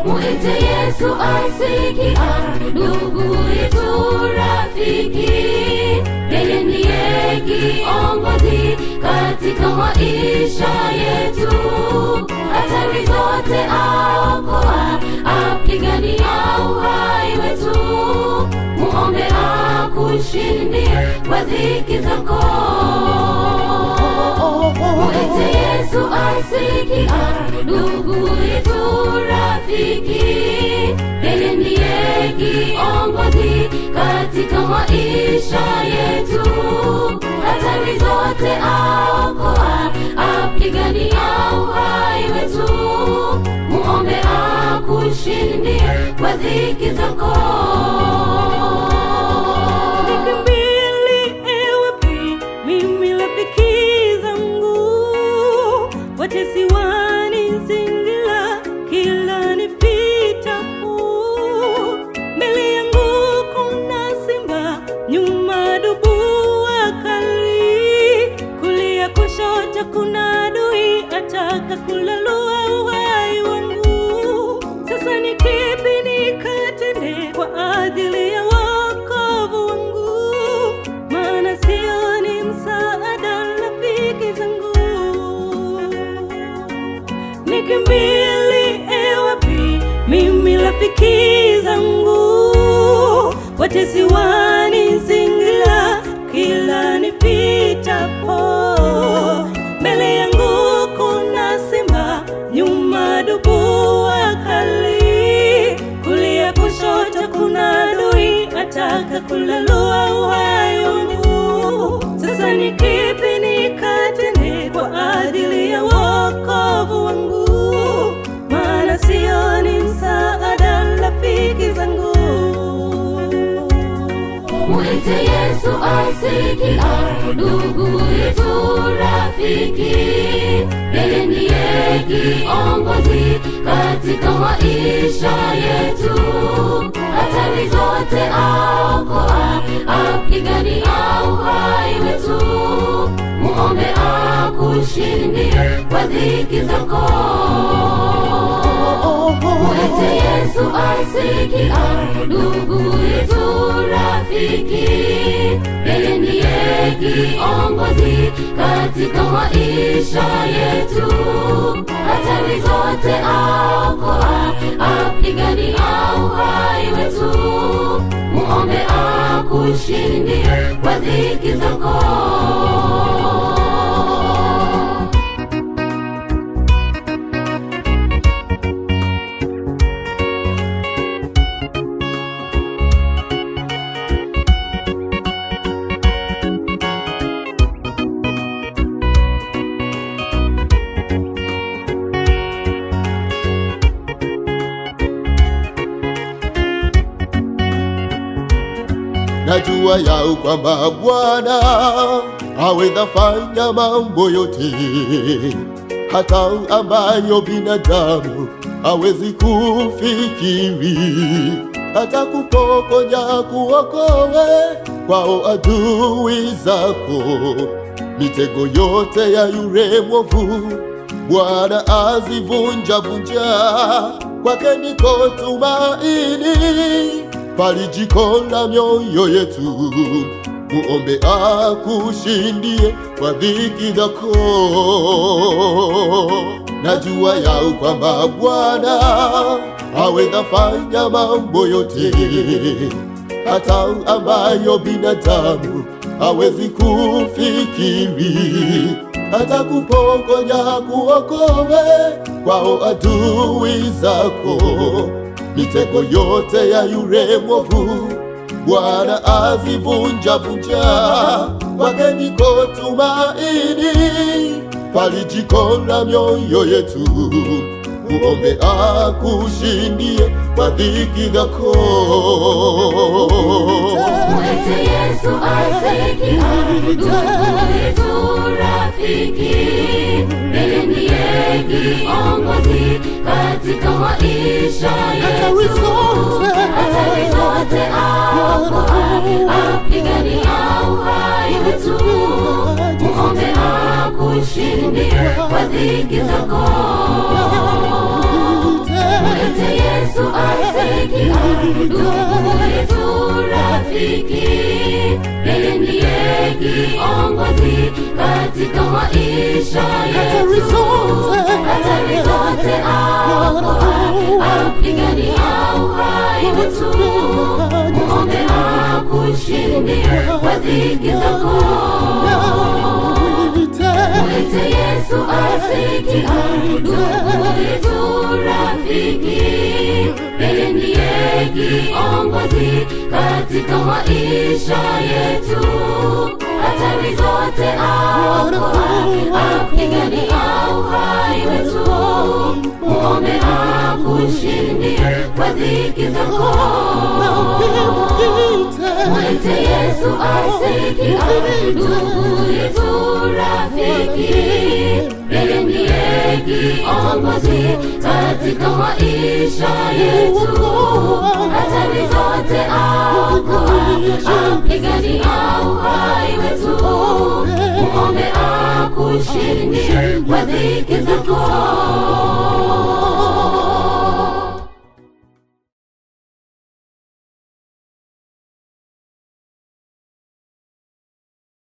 Mwite Yesu asikia, ndugu yetu rafiki. Yeye ndiye kiongozi katika maisha yetu. Hatari zote aokoa, apigania uhai wetu. Muombe akushindie kwa dhiki zako. Mwite Yesu asikia, ndugu yetu rafiki. Yeye ndiye kiongozi katika maisha yetu. Hatari zote aokoa, apigania uhai wetu. Muombe akushindie kwa dhiki zako. Watesi wanizingira kila nipitapo. Mbele yangu kuna simba, nyuma dubu wakali. Kulia kushoto kuna adui ataka kulalua uhai wangu. Sasa ni kipi nikatende kwa ajili ya wokovu wangu? Maana sioni msaada rafiki zangu. Nikimbilie wapi mimi rafiki zangu? Watesi wanizingira kila nipitapo. Mbele yangu kuna simba, nyuma dubu wakali. Kulia kushoto kuna adui ataka kulalua uhai wangu. Sasa ni kipi nikatende kwa ajili ya wokovu wangu? Maana sioni msaada rafiki zangu. Mwite Yesu asikia, ndugu yetu rafiki. Yeye ndiye kiongozi katika maisha yetu. Hatari zote aokoa, apigania uhai wetu. Muombe akushindie kwa dhiki zako. Mwite Yesu asikia, ndugu yetu rafiki. Yeye ndiye kiongozi katika maisha yetu. Hatari zote aokoa, apigania uhai wetu. Muombe akushindie kwa dhiki zako. Najua ya kwamba Bwana aweza fanya mambo yote, hata ambayo binadamu hawezi kufikiri. Hata kupokonya kuokoe kwao adui zako. Mitego yote ya yule mwovu Bwana azivunja. Kwake ndiko tumaini, farijiko la mioyo yetu. Muombe akushindie kwa dhiki zako. Najua ya kwamba Bwana aweza fanya mambo yote, hata ambayo binadamu hawezi kufikiri. Hata kupokonya kuokoe kwao adui zako. Mitego yote ya yule mwovu Bwana azivunja. Kwake ndiko tumaini, farijiko la mioyo yetu. Muombe akushindie kwa dhiki zako. Mwite Yesu Yesu asikia, ndugu yetu rafiki, yeye ndiye kiongozi katika maisha yetu. Hatari zote aokoa, apigania uhai wetu. Muombe akushindie kwa dhiki zako. Mwite Yesu asikia, ndugu yetu rafiki, yeye ndiye kiongozi katika maisha yetu. Hatari zote aokoa, apigania uhai wetu. Muombe akushindie kwa dhiki zako. Mwite Yesu asikia, ndugu yetu rafiki, yeye ndiye kiongozi katika maisha yetu. Hatari zote aokoa, apigania uhai wetu. Muombe akushindie kwa dhiki zako. Mwite Yesu asikia, ndugu yetu rafiki, yeye ndiye kiongozi katika maisha yetu. Hatari zote aokoa, apigania uhai wetu. Muombe akushindie kwa dhiki zako.